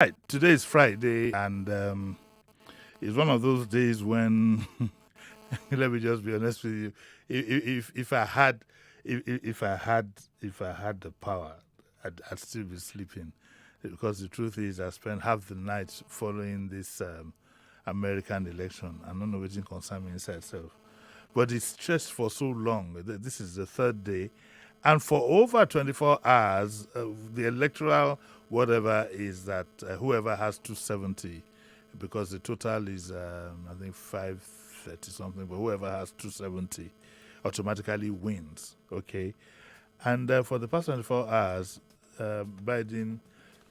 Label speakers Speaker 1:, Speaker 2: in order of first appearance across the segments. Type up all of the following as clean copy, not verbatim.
Speaker 1: Right, today is Friday, and it's one of those days when, let me just be honest with you, if I had, if I had the power, I'd still be sleeping, because the truth is, I spent half the night following this American election. I don't know what concern me inside itself, but it's stretched for so long. This is the third day, and for over 24 hours, the electoral whatever is that whoever has 270, because the total is, I think, 530 something, but whoever has 270 automatically wins. Okay. And for the past 24 hours, Biden,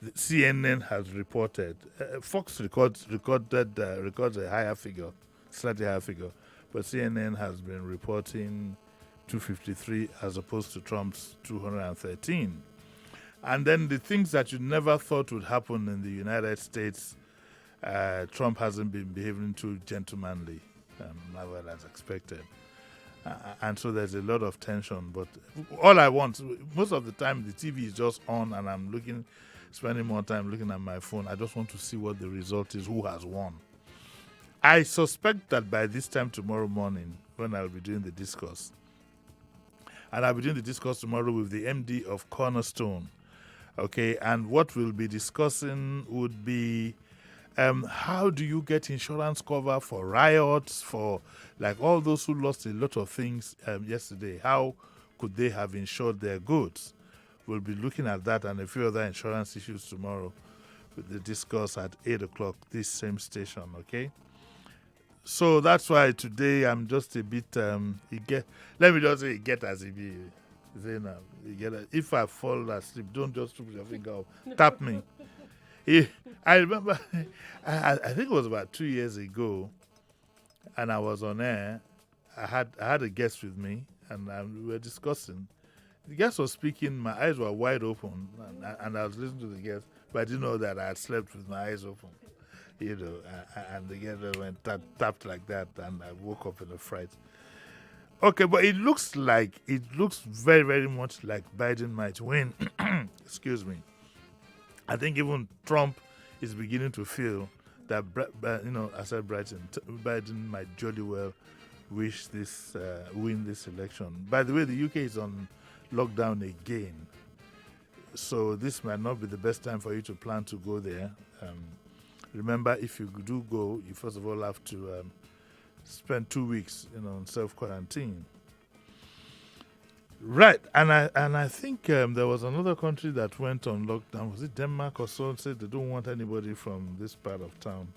Speaker 1: CNN has reported, Fox records a higher figure, slightly higher figure, but CNN has been reporting 253 as opposed to Trump's 213. And then the things that you never thought would happen in the United States, Trump hasn't been behaving too gentlemanly, well as expected. And so there's a lot of tension. But all I want, most of the time, the TV is just on, and I'm spending more time looking at my phone. I just want to see what the result is, who has won. I suspect that by this time tomorrow morning, when I'll be doing the discourse, and I'll be doing the discourse tomorrow with the MD of Cornerstone. Okay, and what we'll be discussing would be how do you get insurance cover for riots, for like all those who lost a lot of things yesterday? How could they have insured their goods? We'll be looking at that and a few other insurance issues tomorrow with the discuss at 8 o'clock, this same station, okay? So that's why today I'm just a bit, let me just say, get as it be. Zainab, if I fall asleep, don't just put your finger up, tap me. I remember, I think it was about 2 years ago, and I was on air. I had a guest with me, and we were discussing. The guest was speaking, my eyes were wide open, and I was listening to the guest, but I didn't know that I had slept with my eyes open. And the guest went tapped like that, and I woke up in a fright. Okay, but it looks very, very much like Biden might win. Excuse me. I think even Trump is beginning to feel that, I said Biden might jolly well win this election. By the way, the UK is on lockdown again, so this might not be the best time for you to plan to go there. Remember, if you do go, you first of all have to spend 2 weeks, in self-quarantine. Right, and I think there was another country that went on lockdown. Was it Denmark or so? Said they don't want anybody from this part of town.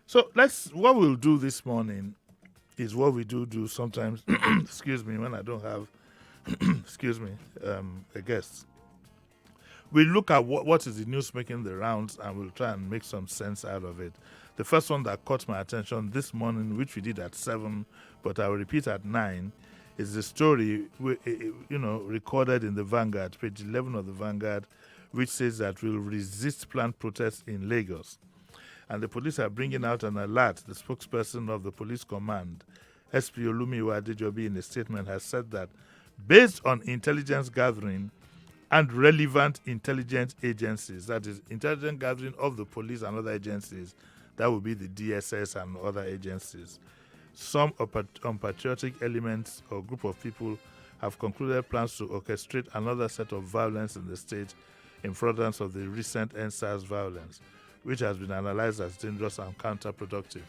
Speaker 1: So what we'll do this morning is what we do sometimes. Excuse me, when I don't have, excuse me, a guest. We look at what is the news making the rounds, and we'll try and make some sense out of it. The first one that caught my attention this morning, which we did at 7, but I will repeat at 9, is the story, recorded in the Vanguard, page 11 of the Vanguard, which says that we'll resist planned protests in Lagos. And the police are bringing out an alert. The spokesperson of the police command, SP Olumiwa Adejobi, in a statement has said that based on intelligence gathering and relevant intelligence agencies, that is, intelligence gathering of the police and other agencies, that would be the DSS and other agencies, some unpatriotic elements or group of people have concluded plans to orchestrate another set of violence in the state in furtherance of the recent NSAS violence, which has been analyzed as dangerous and counterproductive.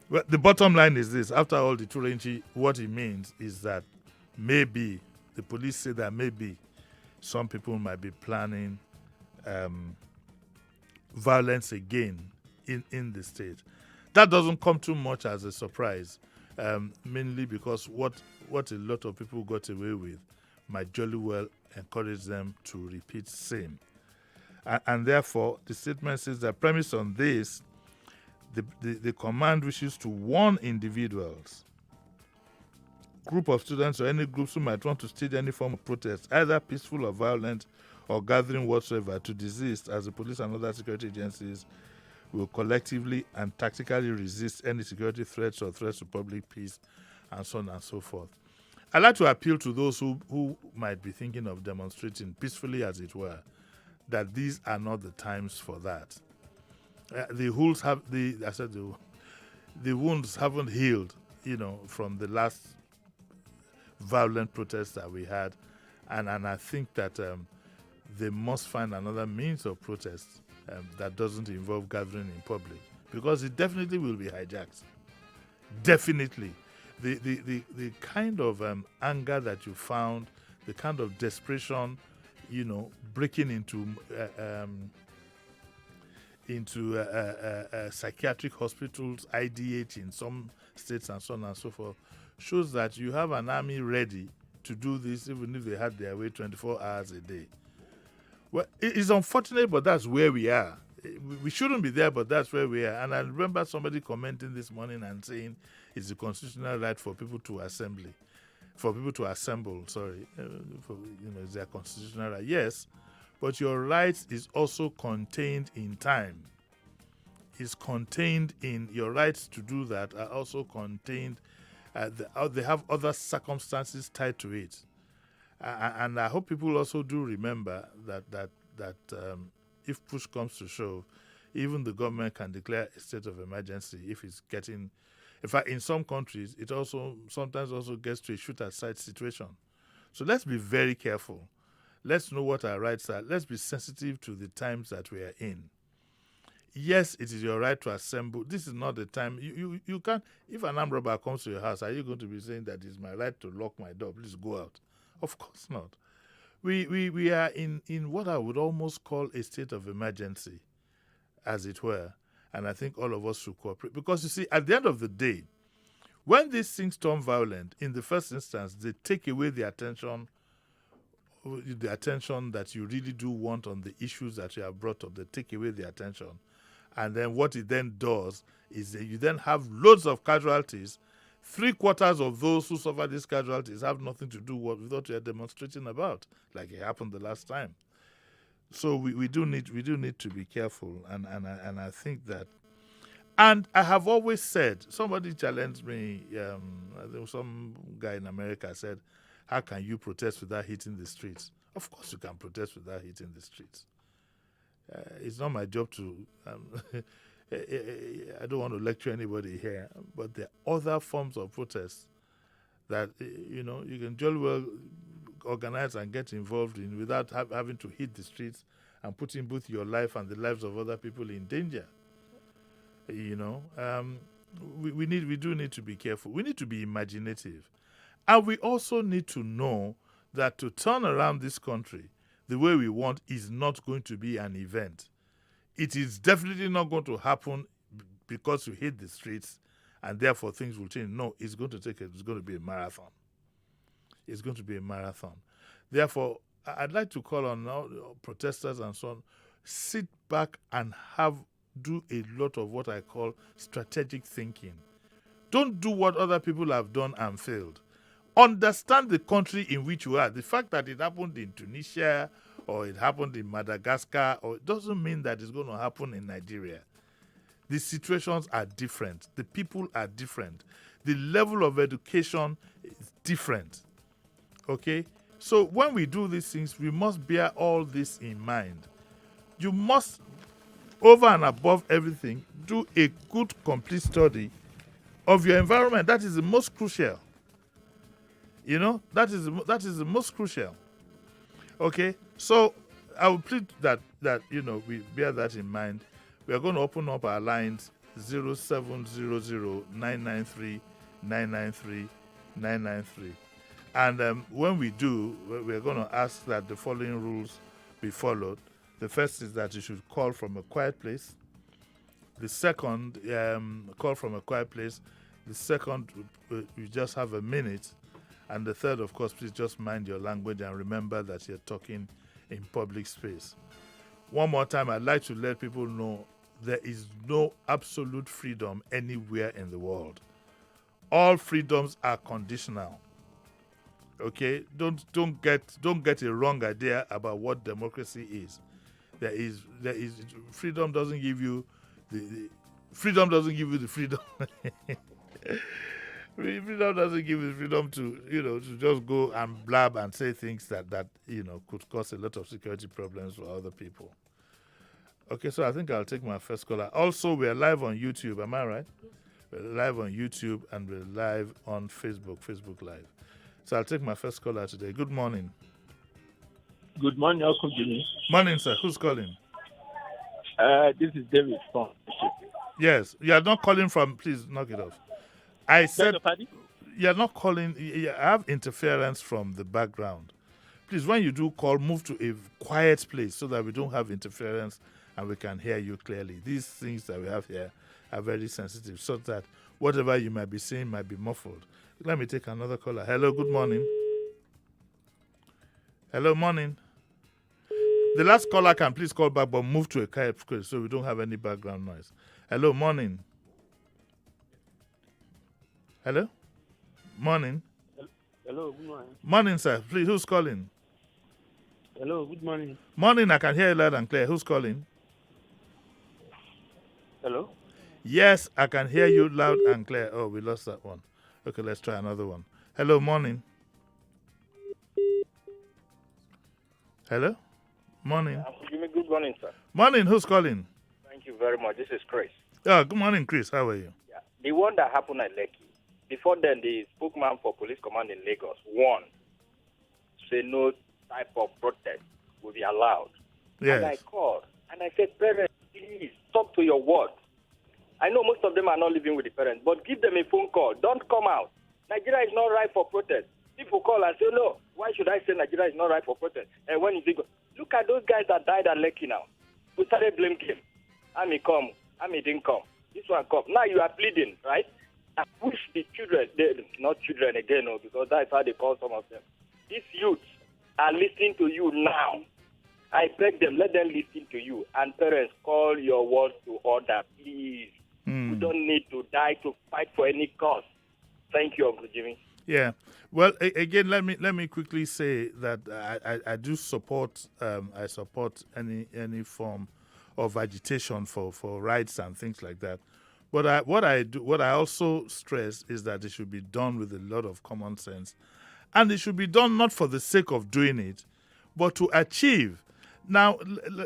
Speaker 1: Well, the bottom line is this. After all the Turenchi, what it means is that maybe, the police say that maybe some people might be planning violence again in the state. That doesn't come too much as a surprise, mainly because what a lot of people got away with might jolly well encourage them to repeat same. And therefore, the statement says that premise on this, the command wishes to warn individuals, group of students or any groups who might want to stage any form of protest, either peaceful or violent or gathering whatsoever, to desist, as the police and other security agencies will collectively and tactically resist any security threats or threats to public peace, and so on and so forth. I'd like to appeal to those who might be thinking of demonstrating peacefully, as it were, that these are not the times for that. The holes have the wounds haven't healed, from the last violent protests that we had, and I think that they must find another means of protest that doesn't involve gathering in public, because it definitely will be hijacked. Definitely, the kind of anger that you found, the kind of desperation, breaking into psychiatric hospitals, IDH in some states, and so on and so forth, shows that you have an army ready to do this, even if they had their way 24 hours a day. Well, it's unfortunate, but that's where we are. We shouldn't be there, but that's where we are. And I remember somebody commenting this morning and saying it's a constitutional right for people to assemble. Sorry, it's their constitutional right. Yes, but your rights is also contained in time. It's contained in your rights to do that are also contained. They have other circumstances tied to it, and I hope people also do remember that if push comes to shove, even the government can declare a state of emergency if it's getting. In fact, in some countries, it also sometimes also gets to a shoot-aside situation. So let's be very careful. Let's know what our rights are. Let's be sensitive to the times that we are in. Yes, it is your right to assemble. This is not the time. You can't. If an armed robber comes to your house, are you going to be saying that it's my right to lock my door? Please go out. Of course not. We are in what I would almost call a state of emergency, as it were. And I think all of us should cooperate. Because you see, at the end of the day, when these things turn violent, in the first instance, they take away the attention that you really do want on the issues that you have brought up. They take away the attention. And then what it then does is that you then have loads of casualties. 3/4 of those who suffer these casualties have nothing to do with what you're demonstrating about, like it happened the last time. So we do need to be careful, and I think that, and I have always said, somebody challenged me, I think some guy in America said, how can you protest without hitting the streets? Of course you can protest without hitting the streets. It's not my job to, I don't want to lecture anybody here, but there are other forms of protest that, you can jolly well organize and get involved in without having to hit the streets and putting both your life and the lives of other people in danger. We do need to be careful. We need to be imaginative. And we also need to know that to turn around this country the way we want is not going to be an event. It is definitely not going to happen because you hit the streets and therefore things will change. No, it's going to be a marathon. It's going to be a marathon. Therefore, I'd like to call on all protesters and so on, sit back and do a lot of what I call strategic thinking. Don't do what other people have done and failed. Understand the country in which you are. The fact that it happened in Tunisia or it happened in Madagascar, it doesn't mean that it's going to happen in Nigeria. The situations are different. The people are different. The level of education is different. Okay? So when we do these things, we must bear all this in mind. You must, over and above everything, do a good, complete study of your environment. That is the most crucial. That is the most crucial. Okay? So I will plead that we bear that in mind. We are going to open up our lines 0700 993 993 993. And when we do, we're going to ask that the following rules be followed. The first is that you should call from a quiet place. The second, call from a quiet place. The second, you just have a minute. And the third, of course, please just mind your language and remember that you're talking in public space. One more time, I'd like to let people know there is no absolute freedom anywhere in the world. All freedoms are conditional. Okay, don't get a wrong idea about what democracy is. There is freedom doesn't give you the freedom. Freedom doesn't give you freedom to, to just go and blab and say things that could cause a lot of security problems for other people. Okay, so I think I'll take my first caller. Also, we're live on YouTube. Am I right? We're live on YouTube and we're live on Facebook Live. So I'll take my first caller today. Good morning.
Speaker 2: Good morning, Uncle Jimmy.
Speaker 1: Morning, sir. Who's calling?
Speaker 2: This is David from.
Speaker 1: Yes, you are not calling from. Please knock it off. I said
Speaker 2: Party?
Speaker 1: you are not calling. I have interference from the background. Please, when you do call, move to a quiet place so that we don't have interference and we can hear you clearly. These things that we have here are very sensitive, so that whatever you might be saying might be muffled. Let me take another caller. Hello, good morning. Hello, morning. The last caller can please call back, but move to a quiet place so we don't have any background noise. Hello, morning. Hello? Morning.
Speaker 2: Hello, good morning.
Speaker 1: Morning, sir. Please, who's calling?
Speaker 2: Hello, good morning.
Speaker 1: Morning, I can hear you loud and clear. Who's calling?
Speaker 2: Hello?
Speaker 1: Yes, I can hear you loud and clear. Oh, we lost that one. Okay, let's try another one. Hello, morning. Hello? Morning.
Speaker 3: Good morning, sir.
Speaker 1: Morning, who's calling?
Speaker 3: Thank you very much. This is Chris.
Speaker 1: Oh, good morning, Chris. How are you?
Speaker 3: Yeah. The one that happened at Lekki. Before then, the spokesman for police command in Lagos warned, say no type of protest will be allowed.
Speaker 1: Yes.
Speaker 3: And I called and I said, parents, please talk to your ward. I know most of them are not living with the parents, but give them a phone call. Don't come out. Nigeria is not right for protest. People call and say, no, why should I say Nigeria is not right for protest? And when is it go? Look at those guys that died at Lekki now. We started blaming him. Army come, Army didn't come. This one come. Now you are pleading, right? I wish the children, not children again, no, because that's how they call some of them. These youths are listening to you now. I beg them, let them listen to you. And parents, call your words to order, please. You don't need to die to fight for any cause. Thank you, Uncle Jimmy.
Speaker 1: Yeah. Well, again, let me quickly say that I do support I support any form of agitation for rights and things like that. But what I also stress is that it should be done with a lot of common sense, and it should be done not for the sake of doing it, but to achieve. Now,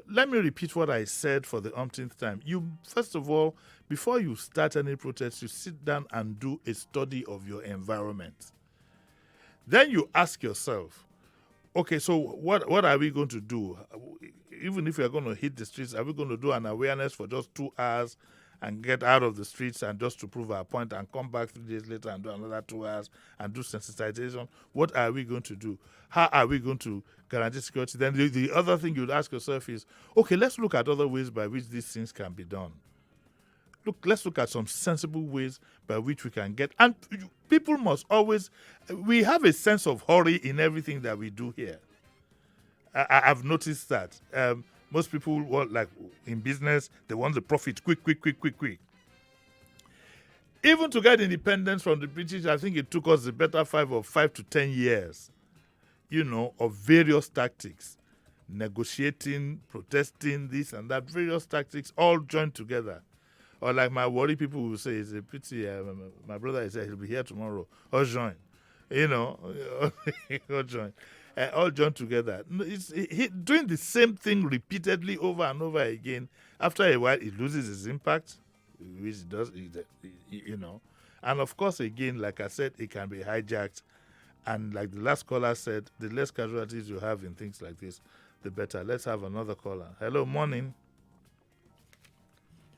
Speaker 1: let me repeat what I said for the umpteenth time. You, first of all, before you start any protest, you sit down and do a study of your environment. Then you ask yourself, okay, so what are we going to do? Even if we are going to hit the streets, are we going to do an awareness for just 2 hours and get out of the streets and just to prove our point and come back 3 days later and do another 2 hours and do sensitization? What are we going to do? How are we going to guarantee security? Then the other thing you'd ask yourself is, okay, let's look at other ways by which these things can be done. Let's look at some sensible ways by which we can get. And people must always, we have a sense of hurry in everything that we do here. I've noticed that. Most people want, like in business, they want the profit quick. Even to get independence from the British, I think it took us the better 5 to 10 years, of various tactics, negotiating, protesting, this and that, various tactics all joined together. Or like my worry people will say, it's a pity, my brother said he'll be here tomorrow, or join, or join. All joined together. It's doing the same thing repeatedly over and over again. After a while, it loses its impact, which it does, And of course, again, like I said, it can be hijacked. And like the last caller said, the less casualties you have in things like this, the better. Let's have another caller. Hello, morning.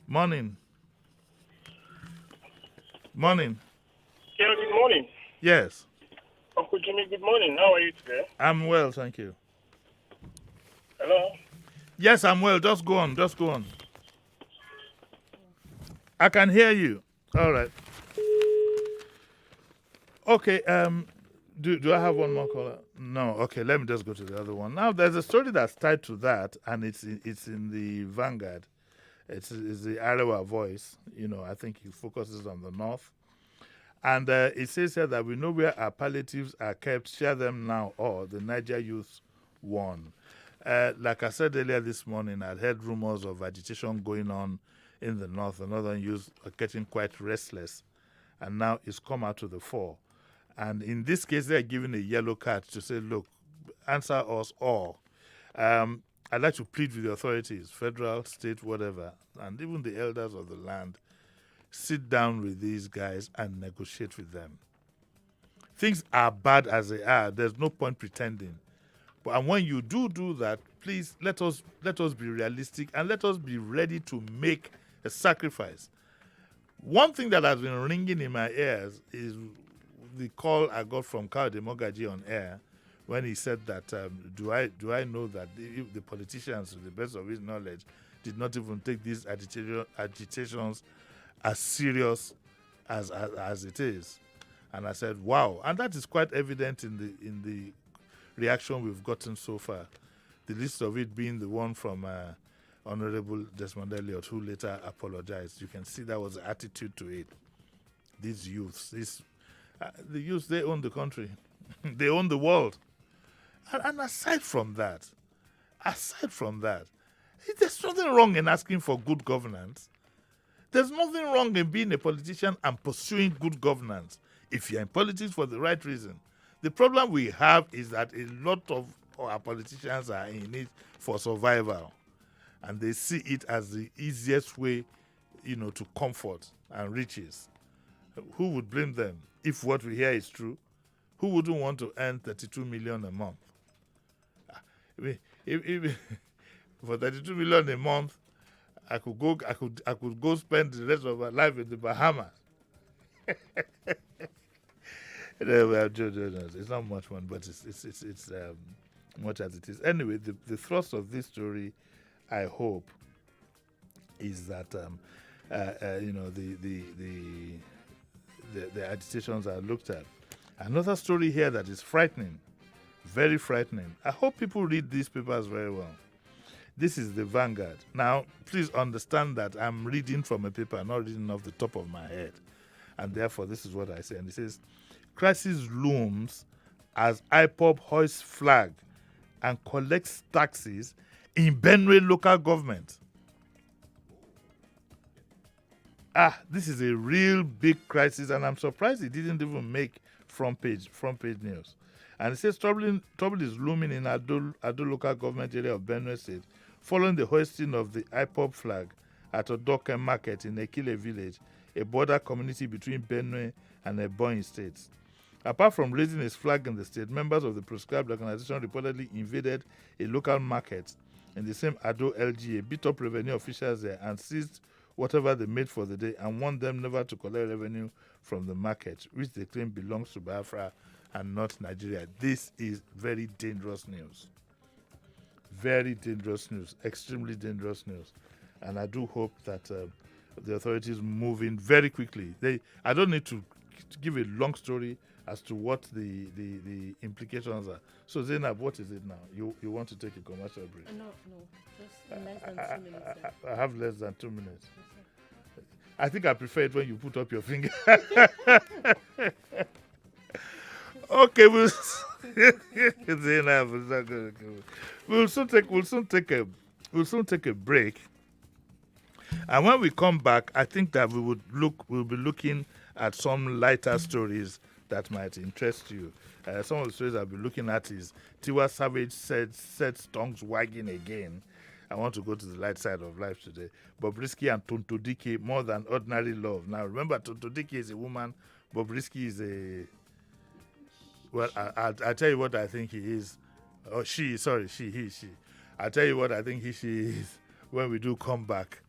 Speaker 1: Morning. Morning.
Speaker 4: Yeah, good morning.
Speaker 1: Yes.
Speaker 4: Uncle Jimmy, good morning. How are you today?
Speaker 1: I'm well, thank you.
Speaker 4: Hello?
Speaker 1: Yes, I'm well. Just go on. I can hear you. All right. Okay, do I have one more caller? No. Okay, let me just go to the other one. Now, there's a story that's tied to that, and it's in the Vanguard. It's the Arewa Voice. I think it focuses on the north. And it says here that we know where our palliatives are kept, share them now, or the Niger youth won. Like I said earlier this morning, I'd heard rumors of agitation going on in the north. The northern youth are getting quite restless and now it's come out to the fore. And in this case, they're giving a yellow card to say, look, answer us all. I'd like to plead with the authorities, federal, state, whatever, and even the elders of the land, sit down with these guys and negotiate with them. Things are bad as they are. There's no point pretending. And when you do that, please let us be realistic and let us be ready to make a sacrifice. One thing that has been ringing in my ears is the call I got from Kayode Mogaji on air when he said that do I know that the politicians, to the best of his knowledge, did not even take these agitations as serious as it is. And I said, wow. And that is quite evident in the reaction we've gotten so far. The least of it being the one from Honorable Desmond Elliott, who later apologized. You can see that was the attitude to it. These youths, the youths, they own the country. They own the world. And aside from that, there's nothing wrong in asking for good governance. There's nothing wrong in being a politician and pursuing good governance if you're in politics for the right reason. The problem we have is that a lot of our politicians are in it for survival, and they see it as the easiest way, to comfort and riches. Who would blame them if what we hear is true? Who wouldn't want to earn 32 million a month? If for 32 million a month, I could go spend the rest of my life in the Bahamas. It's not much fun, but it's much as it is. Anyway, the thrust of this story, I hope, is that the agitations are looked at. Another story here that is frightening, very frightening. I hope people read these papers very well. This is the Vanguard. Now, please understand that I'm reading from a paper, not reading off the top of my head. And therefore, this is what I say. And it says, crisis looms as IPOB hoists flag and collects taxes in Benue local government. This is a real big crisis, and I'm surprised it didn't even make front page news. And it says trouble is looming in Ado local government area of Benue State following the hoisting of the IPOB flag at Odoke Market in Ekile village, a border community between Benue and Ebonyi states. Apart from raising his flag in the state, members of the proscribed organization reportedly invaded a local market in the same Ado LGA, beat up revenue officials there and seized whatever they made for the day and warned them never to collect revenue from the market, which they claim belongs to Biafra and not Nigeria. This is very dangerous news. Very dangerous news. Extremely dangerous news. And I do hope that the authorities move in very quickly. I don't need to give a long story as to what the implications are. So Zainab, what is it now? You want to take a commercial break?
Speaker 5: No, just less than 2 minutes.
Speaker 1: I have less than 2 minutes. I think I prefer it when you put up your finger. Okay, we'll soon take a break. And when we come back, I think that we'll be looking at some lighter stories that might interest you. Some of the stories I'll be looking at is Tiwa Savage sets tongues wagging again. I want to go to the light side of life today. Bobrisky and Tonto Dike, more than ordinary love. Now remember, Tonto Dike is a woman. Bobrisky is a... Well, I'll tell you what I think he is. Oh, she. I'll tell you what I think she is when we do come back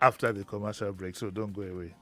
Speaker 1: after the commercial break. So don't go away.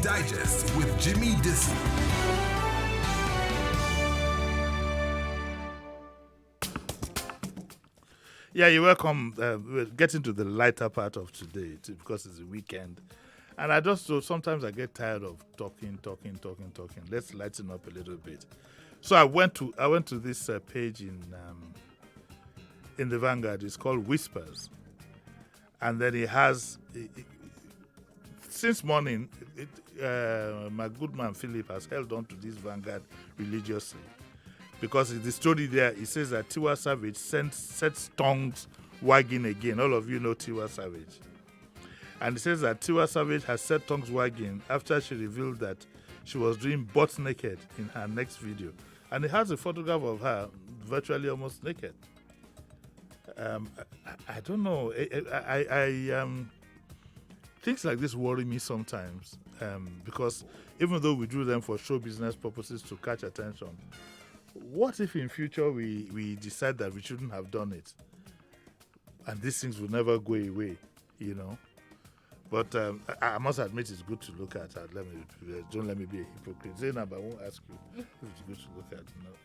Speaker 6: Digest with Jimi Disu.
Speaker 1: Yeah, you're welcome. We're getting to the lighter part of today because it's a weekend. And I just, so sometimes I get tired of talking. Let's lighten up a little bit. So I went to this page in the Vanguard. It's called Whispers. And then it has, since morning, my good man Philip has held on to this Vanguard religiously. Because in the story there, it says that Tiwa Savage sets tongues wagging again. All of you know Tiwa Savage. And it says that Tiwa Savage has set tongues wagging after she revealed that she was doing butt naked in her next video. And it has a photograph of her virtually almost naked. I don't know. Things like this worry me sometimes because even though we do them for show business purposes to catch attention, what if in future we decide that we shouldn't have done it and these things will never go away, you know? But I must admit it's good to look at. Don't let me be a hypocrite. Zainab, I won't ask you if it's good to look at. You know,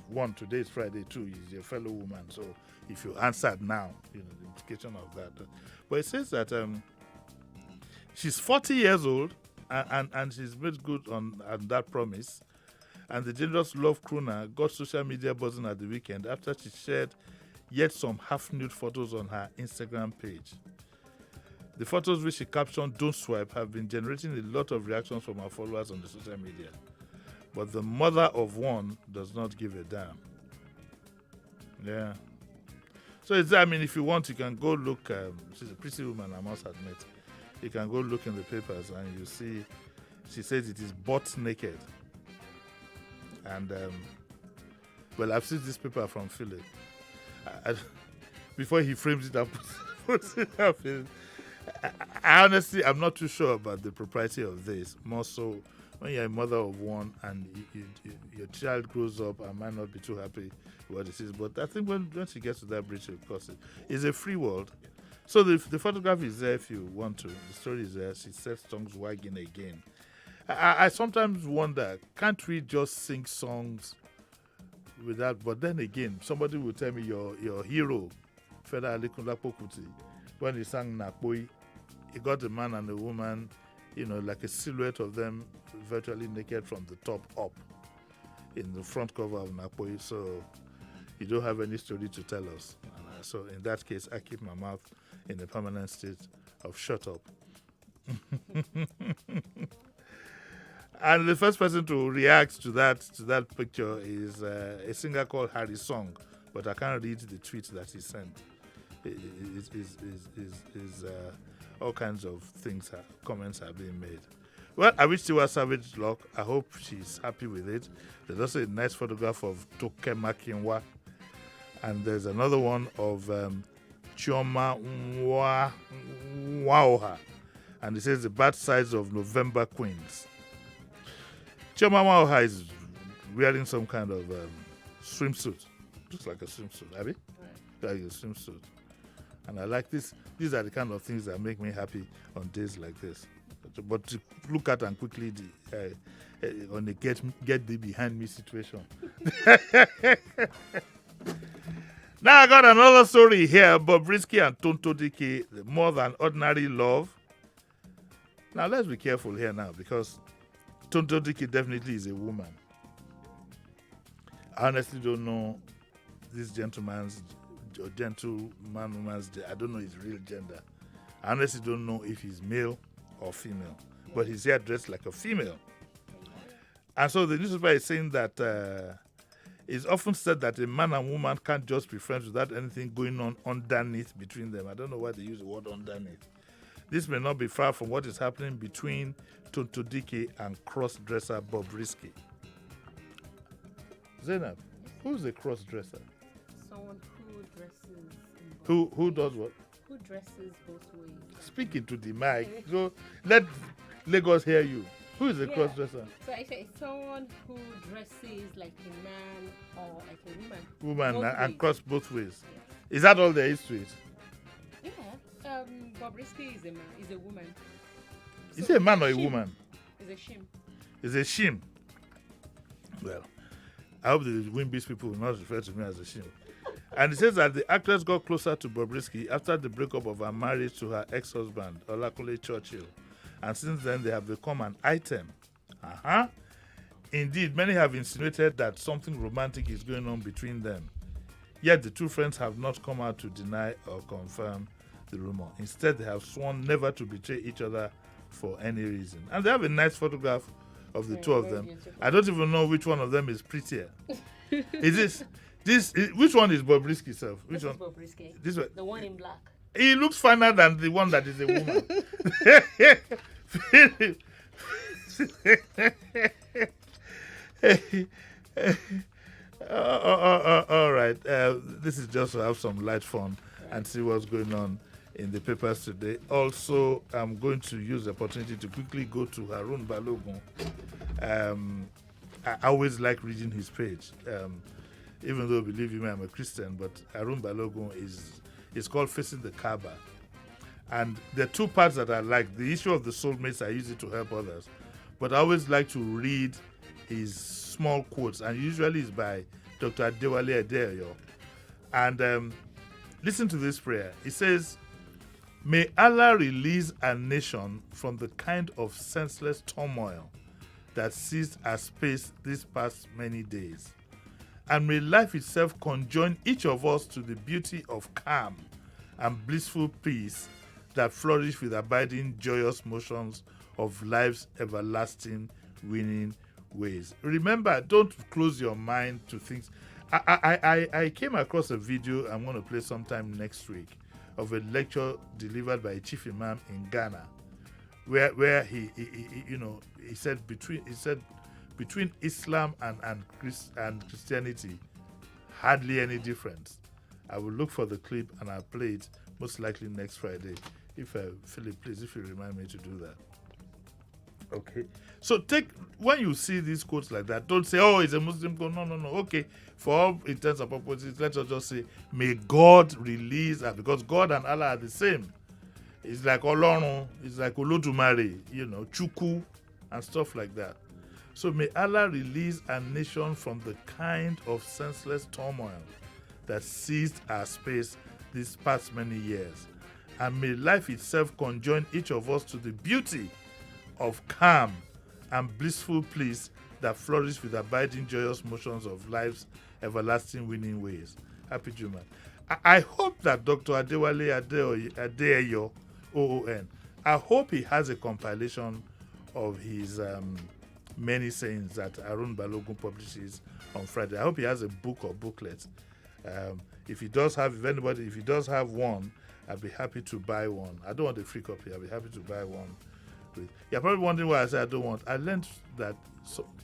Speaker 1: one, today is Friday. Two, he's your fellow woman. So if you answered now, you know the implication of that. But it says that she's 40 years old and she's made good on that promise. And the dangerous love crooner got social media buzzing at the weekend after she shared yet some half-nude photos on her Instagram page. The photos which she captioned "Don't Swipe" have been generating a lot of reactions from her followers on the social media. But the mother of one does not give a damn. Yeah. So if you want, you can go look. She's a pretty woman, I must admit. You can go look in the papers and you see. She says it is butt naked. And well, I've seen this paper from Philip. Before he frames it up, puts it up. I honestly, I'm not too sure about the propriety of this. More so, when you're a mother of one and your child grows up, I might not be too happy with what it is. But I think when she gets to that bridge, of course, it's a free world. So the photograph is there if you want to. The story is there. She sets tongues wagging again. I sometimes wonder, can't we just sing songs with that? But then again, somebody will tell me your hero, Fela Alikulapo Kuti, when he sang Nakpoi, he got a man and a woman, you know, like a silhouette of them virtually naked from the top up in the front cover of Nakpoi. So you don't have any story to tell us. So in that case, I keep my mouth in a permanent state of shut up. And the first person to react to that picture is a singer called Harry Song, but I can't read the tweet that he sent. All kinds of things, comments are being made. Well, I wish Tiwa Savage luck. I hope she's happy with it. There's also a nice photograph of Toke Makinwa, and there's another one of Chioma Nwaoha, and it says the bad sides of November Queens. Chioma Nwaoha is wearing some kind of swimsuit. Looks like a swimsuit, Abby? Right. Like a swimsuit. And I like this. These are the kind of things that make me happy on days like this. But to look at and quickly on the get the behind me situation. Now I got another story here. Bobrisky and Tonto Dike, More Than Ordinary Love. Now let's be careful here now because Tonto Dike definitely is a woman. I honestly don't know this gentleman's or woman's, I don't know his real gender. I honestly don't know if he's male or female, but he's here dressed like a female. And so the newspaper is saying that it's often said that a man and woman can't just be friends without anything going on underneath between them. I don't know why they use the word underneath. This may not be far from what is happening between Tonto Dike and cross-dresser Bobrisky. Zainab, who's a cross-dresser?
Speaker 5: Someone who dresses.
Speaker 1: Who does what?
Speaker 5: Who dresses both ways.
Speaker 1: Speaking to the mic. So let Lagos hear you. Who is a cross-dresser?
Speaker 5: So I say someone who dresses like a man or like a woman.
Speaker 1: Woman and cross both ways. Yeah. Is that all there is to it?
Speaker 5: Yeah. Bobrisky is a man. Is a woman.
Speaker 1: Is he a man or a woman?
Speaker 5: It's a shame.
Speaker 1: It's a shame. Well, I hope the Wimbies people will not refer to me as a shame. And it says that the actress got closer to Bobrisky after the breakup of her marriage to her ex-husband, Olakunle Churchill. And since then, they have become an item. Indeed, many have insinuated that something romantic is going on between them. Yet the two friends have not come out to deny or confirm the rumor. Instead, they have sworn never to betray each other for any reason. And they have a nice photograph of the two of them.
Speaker 5: Beautiful.
Speaker 1: I don't even know which one of them is prettier. Which one is Bobrisky self? Which
Speaker 5: This
Speaker 1: one?
Speaker 5: is Bobrisky.
Speaker 1: This one.
Speaker 5: The one in black.
Speaker 1: He looks finer than the one that is a woman. All right. This is just to have some light fun and see what's going on in the papers today. Also, I'm going to use the opportunity to quickly go to Harun Balogun. I always like reading his page. Even though, believe me, I'm a Christian, but Harun Balogun is called Facing the Kaaba. And there are two parts that I like. The issue of the soulmates, I use it to help others. But I always like to read his small quotes, and usually it's by Dr. Adewale Adeoyo. And listen to this prayer. It says, "May Allah release our nation from the kind of senseless turmoil that seized our space these past many days. And may life itself conjoin each of us to the beauty of calm and blissful peace that flourish with abiding joyous motions of life's everlasting winning ways." Remember, don't close your mind to things. I came across a video I'm going to play sometime next week of a lecture delivered by a chief imam in Ghana, where he said between Islam and Christianity, hardly any difference. I will look for the clip and I'll play it most likely next Friday. Philip, please, if you remind me to do that. Okay. So when you see these quotes like that, don't say, "Oh, it's a Muslim quote." No. Okay. For all intents and purposes, let us just say, "May God release," because God and Allah are the same. It's like Olorun, it's like Olodumare, Chuku, and stuff like that. So may Allah release our nation from the kind of senseless turmoil that seized our space these past many years. And may life itself conjoin each of us to the beauty of calm and blissful peace that flourish with abiding joyous motions of life's everlasting winning ways. Happy Juma. I hope that Dr. Adewale Adeoyo, OON, I hope he has a compilation of his many sayings that Harun Balogun publishes on Friday. I hope he has a book or booklet. If he does have one, I'd be happy to buy one. I don't want a free copy. I'll be happy to buy one. You're probably wondering why I say I don't want. I learned that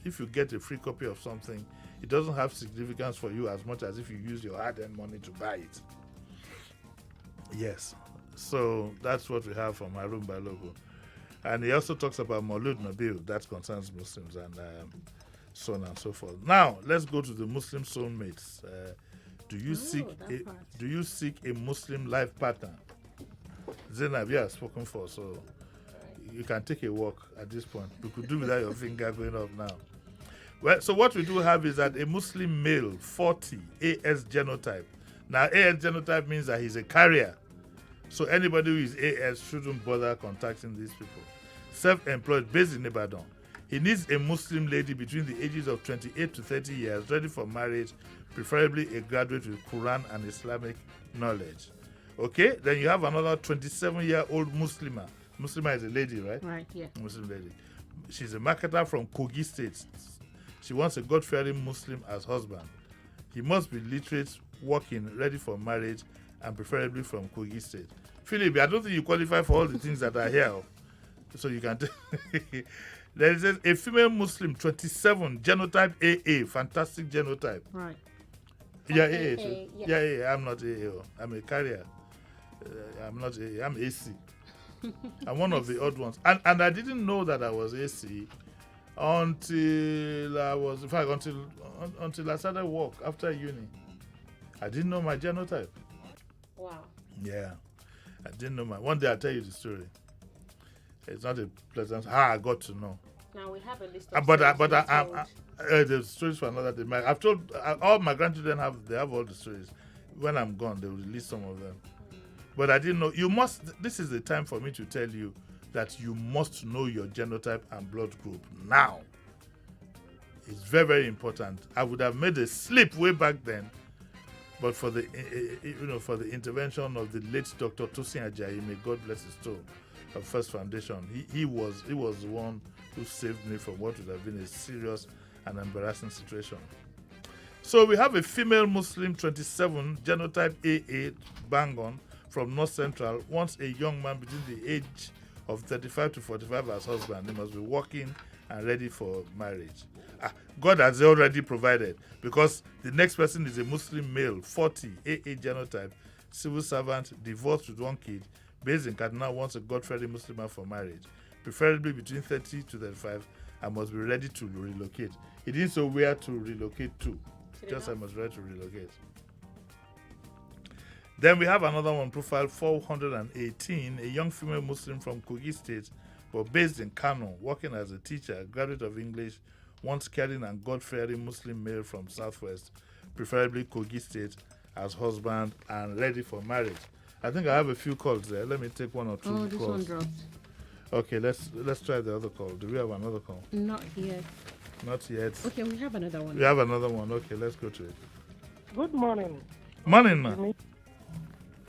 Speaker 1: if you get a free copy of something, it doesn't have significance for you as much as if you use your hard-earned money to buy it. Yes. So that's what we have from Harun Balogun. And he also talks about Maulud Nabil, that concerns Muslims, and so on and so forth. Now, let's go to the Muslim soulmates. Do you seek a Muslim life partner? Zainab, you have spoken for, so you can take a walk at this point. You could do without your finger going up now. Well, so what we do have is that a Muslim male, 40, AS genotype. Now, AS genotype means that he's a carrier. So anybody who is AS shouldn't bother contacting these people. Self-employed, based in Ibadan. He needs a Muslim lady between the ages of 28 to 30 years, ready for marriage, preferably a graduate with Quran and Islamic knowledge. Okay, then you have another 27-year-old Muslima. Muslima is a lady, right?
Speaker 5: Right, yeah.
Speaker 1: Muslim lady. She's a marketer from Kogi State. She wants a God-fearing Muslim as husband. He must be literate, working, ready for marriage, and preferably from Kogi State. Philip, I don't think you qualify for all the things that are here. So you can There is a female Muslim, 27, genotype AA, fantastic genotype.
Speaker 5: Right.
Speaker 1: Yeah, AA.
Speaker 5: Yeah.
Speaker 1: Yeah, I'm not AA. I'm a carrier. I'm not AA. I'm AC. I'm one of the odd ones. And I didn't know that I was AC until until I started work after uni. I didn't know my genotype.
Speaker 5: Wow.
Speaker 1: Yeah. I didn't know one day I'll tell you the story. It's not a pleasant. I got to know.
Speaker 5: Now we have a list of
Speaker 1: But
Speaker 5: stories we
Speaker 1: I,
Speaker 5: told.
Speaker 1: the stories for another day. I've told all my grandchildren have all the stories. When I'm gone, they will release some of them. But I didn't know. You must. This is the time for me to tell you that you must know your genotype and blood group now. It's very, very important. I would have made a slip way back then, but for the for the intervention of the late Dr. Tosin Ajayi, may God bless his soul, of First Foundation, he was the one who saved me from what would have been a serious and embarrassing situation. So we have a female Muslim, 27, genotype AA, Bangon, from North Central, wants a young man between the age of 35 to 45 as husband. He must be working and ready for marriage. God has already provided, because the next person is a Muslim male, 40, AA genotype, civil servant, divorced with one kid, based in Kaduna, wants a God-fearing Muslim man for marriage, preferably between 30 to 35, and must be ready to relocate. He didn't say where to relocate to. Just I must be ready to relocate. Then we have another one, profile 418, a young female Muslim from Kogi State, but based in Kano, working as a teacher, graduate of English, wants caring and God-fearing Muslim male from Southwest, preferably Kogi State, as husband and ready for marriage. I think I have a few calls there. Let me take one or two calls.
Speaker 5: This one dropped.
Speaker 1: Okay, let's try the other call. Do we have another call?
Speaker 5: Not yet.
Speaker 1: Not yet.
Speaker 5: Okay, we have another one.
Speaker 1: We have another one. Okay, let's go to it.
Speaker 7: Good morning.
Speaker 1: Morning, man.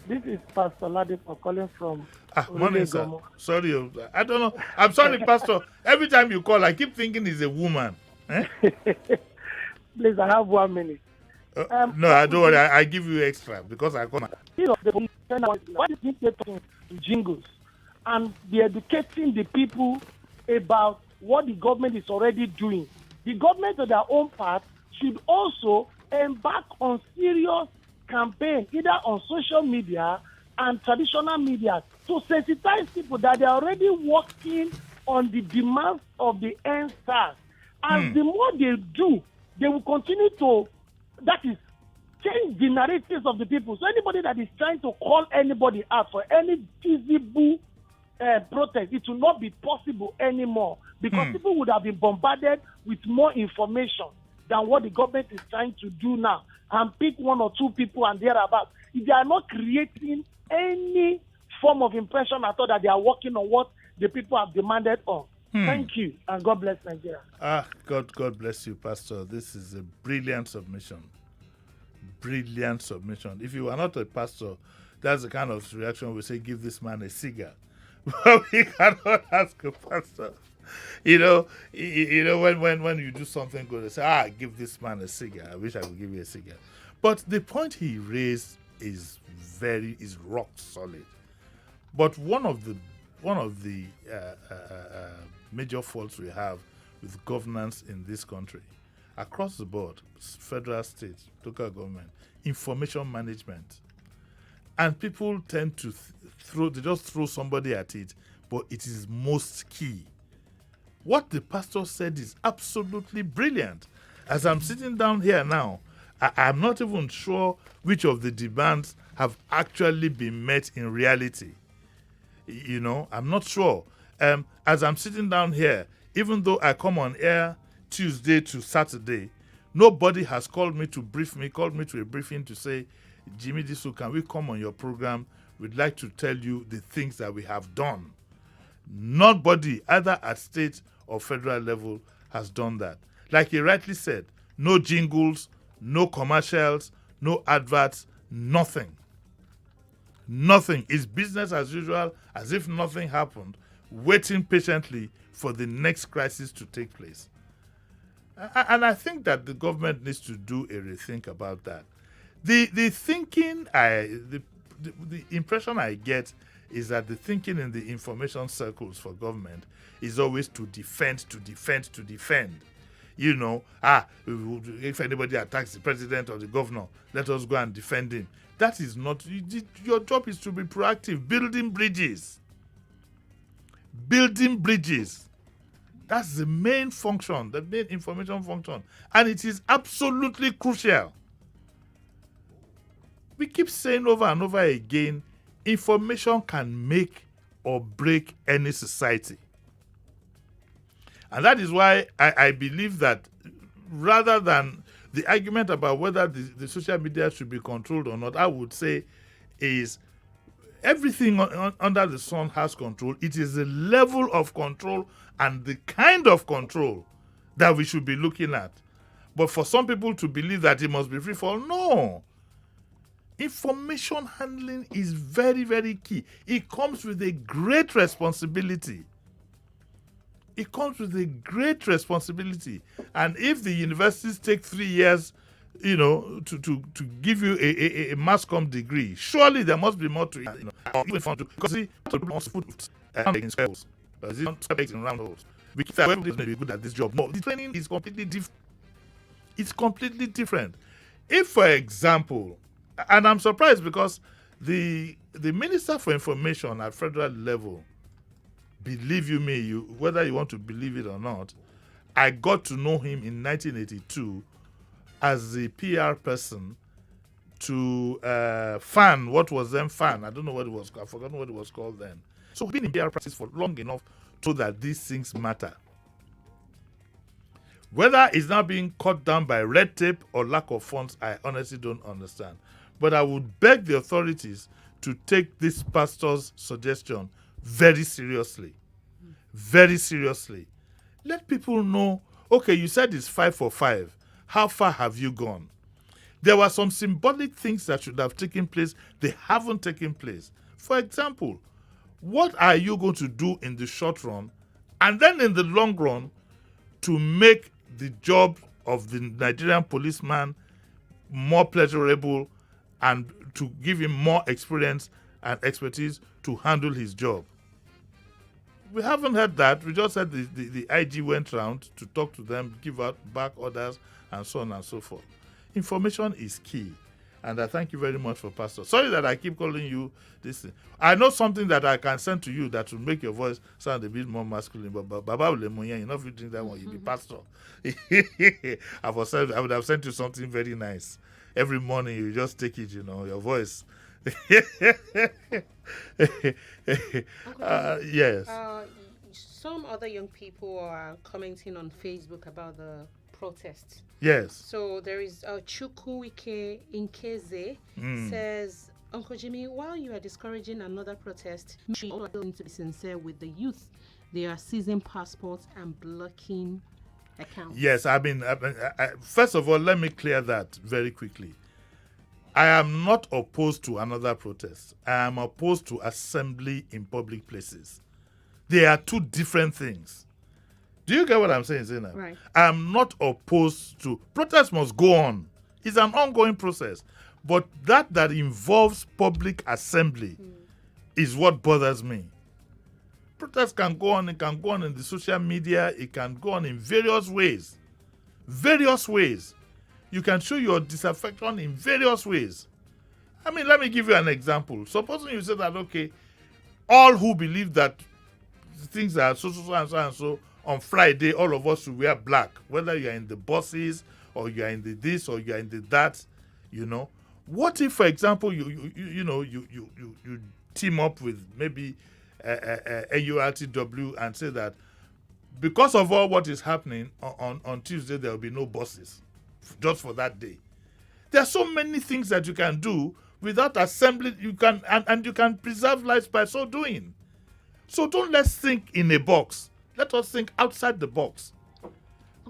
Speaker 7: This is Pastor Ladipo calling from
Speaker 1: morning, sir. Sorry, I don't know. I'm sorry, Pastor. Every time you call, I keep thinking it's a woman.
Speaker 7: Please, I have 1 minute.
Speaker 1: No, I don't worry. I give you extra because I call.
Speaker 7: Why did you talking jingles and be educating the people about what the government is already doing? The government, on their own part, should also embark on serious campaign, either on social media and traditional media, to sensitize people that they are already working on the demands of the end stars. And the more they do, they will continue to, that is, change the narratives of the people. So anybody that is trying to call anybody out for any visible protest, it will not be possible anymore, because people would have been bombarded with more information than what the government is trying to do now, and pick one or two people and thereabouts. If they are not creating any form of impression at all that they are working on what the people have demanded on. Thank you, and God bless Nigeria.
Speaker 1: God bless you, Pastor. This is a brilliant submission. Brilliant submission. If you are not a pastor, that's the kind of reaction we say, give this man a cigar. But we cannot ask a pastor. You know, when you do something good, they say, give this man a cigar. I wish I could give you a cigar. But the point he raised is rock solid. But one of the major faults we have with governance in this country, across the board, federal, state, local government, information management. And people tend to just throw somebody at it, but it is most key. What the pastor said is absolutely brilliant. As I'm sitting down here now, I'm not even sure which of the demands have actually been met in reality. You know, I'm not sure. As I'm sitting down here, even though I come on air Tuesday to Saturday, nobody has called me to a briefing to say, Jimi Disu, can we come on your program? We'd like to tell you the things that we have done. Nobody, either at state or federal level, has done that. Like he rightly said, no jingles, no commercials, no adverts, nothing. Nothing. It's business as usual, as if nothing happened, waiting patiently for the next crisis to take place. And I think that the government needs to do a rethink about that. The impression I get is that the thinking in the information circles for government is always to defend. You know, if anybody attacks the president or the governor, let us go and defend him. That is not, your job is to be proactive, building bridges. That's the main function, the main information function. And it is absolutely crucial. We keep saying over and over again, information can make or break any society. And that is why I believe that rather than the argument about whether the social media should be controlled or not, I would say is everything under the sun has control. It is the level of control and the kind of control that we should be looking at. But for some people to believe that it must be free for all, no. Information handling is very, very key. It comes with a great responsibility. It comes with a great responsibility. And if the universities take 3 years, to give you a mass comm degree, surely there must be more to it. Because see, in schools, in round holes. We keep that everybody is good at this job. No, the training is completely different. It's completely different. If, for example, and I'm surprised because the Minister for Information at federal level, believe you me, whether you want to believe it or not, I got to know him in 1982 as the PR person to FAN. What was then FAN? I don't know what it was. I've forgotten what it was called then. So we've been in PR practice for long enough so that these things matter. Whether it's now being cut down by red tape or lack of funds, I honestly don't understand. But I would beg the authorities to take this pastor's suggestion very seriously. Very seriously. Let people know, okay, you said it's 5 for 5. How far have you gone? There were some symbolic things that should have taken place. They haven't taken place. For example, what are you going to do in the short run and then in the long run to make the job of the Nigerian policeman more pleasurable and to give him more experience and expertise to handle his job? We haven't heard that. We just said the IG went round to talk to them, give out back orders, and so on and so forth. Information is key. And I thank you very much for Pastor. Sorry that I keep calling you this thing. I know something that I can send to you that will make your voice sound a bit more masculine, but Baba Lemoyen, you know, if you think that one, you'll be pastor. I would have sent you something very nice. Every morning you just take it, your voice. Yes.
Speaker 5: Some other young people are commenting on Facebook about the protests.
Speaker 1: Yes.
Speaker 5: So there is Chukwuike Inkeze says, Uncle Jimmy, while you are discouraging another protest, you also need to be sincere with the youth. They are seizing passports and blocking accounts.
Speaker 1: Yes, I mean, first of all, let me clear that very quickly. I am not opposed to another protest. I am opposed to assembly in public places. They are two different things. Do you get what I'm saying, Zainab?
Speaker 5: Right.
Speaker 1: I'm not opposed to... Protest must go on. It's an ongoing process. But that involves public assembly is what bothers me. Protest can go on. It can go on in the social media. It can go on in various ways. Various ways. You can show your disaffection in various ways. I mean, let me give you an example. Supposing you say that, okay, all who believe that things are so and so, on Friday, all of us should wear black, whether you're in the buses or you're in the this or you're in the that, What if, for example, you team up with maybe AURTW and say that because of all what is happening on Tuesday, there will be no buses just for that day. There are so many things that you can do without assembly. You can and you can preserve lives by so doing. So don't let's think in a box. Let us think outside the box.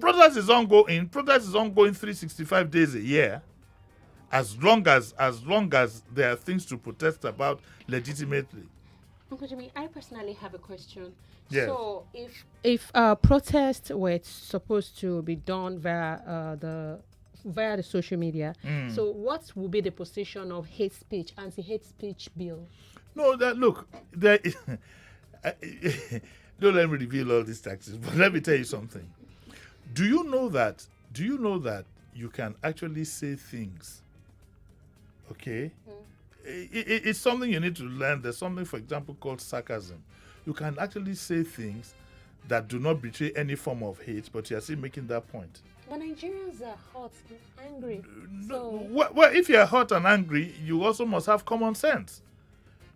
Speaker 1: Protest is ongoing. Protest is ongoing 365 days a year. As long as there are things to protest about legitimately.
Speaker 5: Uncle Jimmy, I personally have a question.
Speaker 1: Yes.
Speaker 5: So if protests were supposed to be done via the social media, so what would be the position of anti-hate speech bill?
Speaker 1: No, look, don't let me reveal all these taxes, but let me tell you something. Do you know that you can actually say things? Okay? It's something you need to learn. There's something, for example, called sarcasm. You can actually say things that do not betray any form of hate, but you're still making that point.
Speaker 5: But Nigerians are hot and angry. So
Speaker 1: Well, if you're hot and angry, you also must have common sense.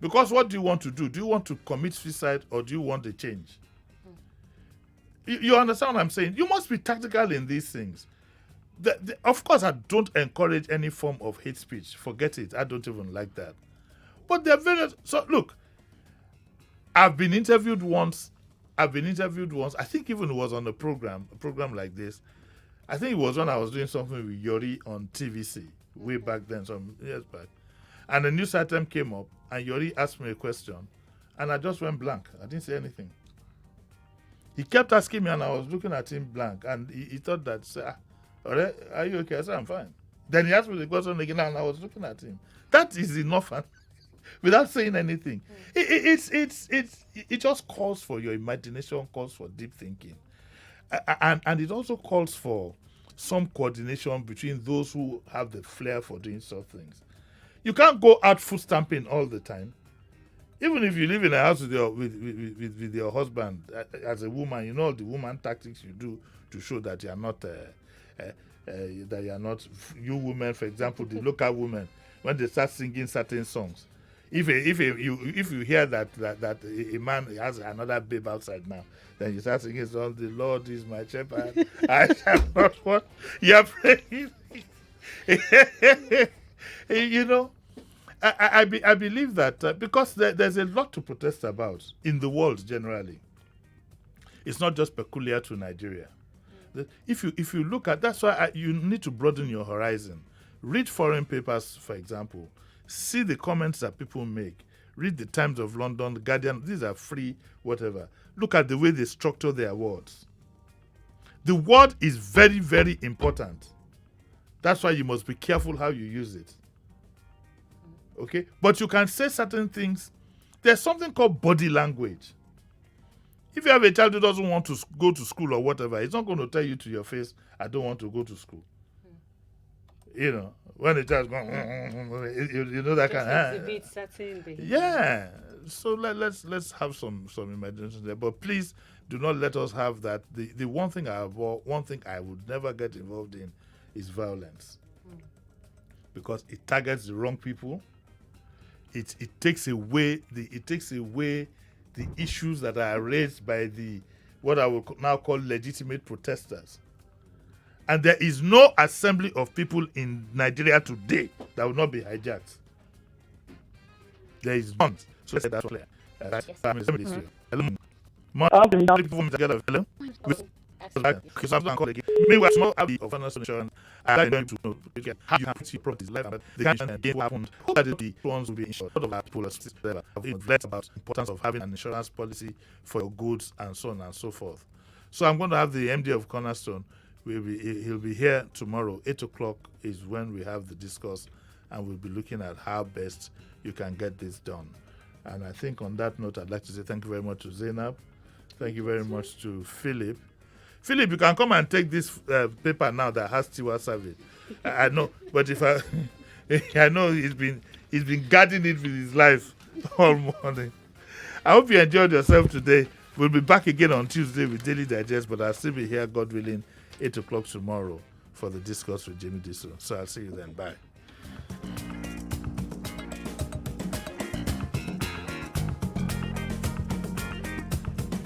Speaker 1: Because what do you want to do? Do you want to commit suicide or do you want a change? You understand what I'm saying? You must be tactical in these things. Of course, I don't encourage any form of hate speech. Forget it. I don't even like that. But there are various. So look, I've been interviewed once. I think even it was on a program like this. I think it was when I was doing something with Yori on TVC way back then, some years back. And a news item came up, and Yori asked me a question, and I just went blank. I didn't say anything. He kept asking me, and I was looking at him blank, and he thought that, are you okay? I said, I'm fine. Then he asked me the question again, and I was looking at him. That is enough, without saying anything. It just calls for your imagination, calls for deep thinking. And it also calls for some coordination between those who have the flair for doing such things. You can't go out foot stamping all the time. Even if you live in a house with your husband, as a woman, you know the woman tactics you do to show that you are not you women, for example, the local women, when they start singing certain songs. If you hear that a man has another babe outside now, then you start singing song, the Lord is my shepherd, I shall not want. You're praying. You know, I believe that because there's a lot to protest about in the world generally. It's not just peculiar to Nigeria. If you look at, that's why you need to broaden your horizon. Read foreign papers, for example. See the comments that people make. Read the Times of London, the Guardian. These are free, whatever. Look at the way they structure their words. The word is very, very important. That's why you must be careful how you use it. Okay? But you can say certain things. There's something called body language. If you have a child who doesn't want to go to school or whatever, he's not going to tell you to your face, I don't want to go to school. You know, when the child's going, you know that kind of
Speaker 5: exhibit certain behavior.
Speaker 1: Yeah. So let's have some imagination there. But please do not let us have that. The one thing I would never get involved in is violence. Because it targets the wrong people. It takes away the issues that are raised by the what I will now call legitimate protesters. And there is no assembly of people in Nigeria today that will not be hijacked. There is none. So let's say that's clear. Right?
Speaker 5: Yes.
Speaker 1: Hello. People together. Hello. Meanwhile, small abbey of financial insurance. I'd like to know how you can see properties life and the cash and gain what happened. Who are the ones will be insured? A lot of our people have learned about the importance of having an insurance policy for your goods and so on and so forth. So I'm going to have the MD of Cornerstone. He'll be here tomorrow. 8 o'clock is when we have the discourse, and we'll be looking at how best you can get this done. And I think on that note, I'd like to say thank you very much to Zainab. Thank you very much to Philip. Philip, you can come and take this paper now that has Tiwa Savage. I know, but if I know he's been guarding it with his life all morning. I hope you enjoyed yourself today. We'll be back again on Tuesday with Daily Digest, but I'll still be here, God willing, 8 o'clock tomorrow for the discourse with Jimi Disu. So I'll see you then. Bye.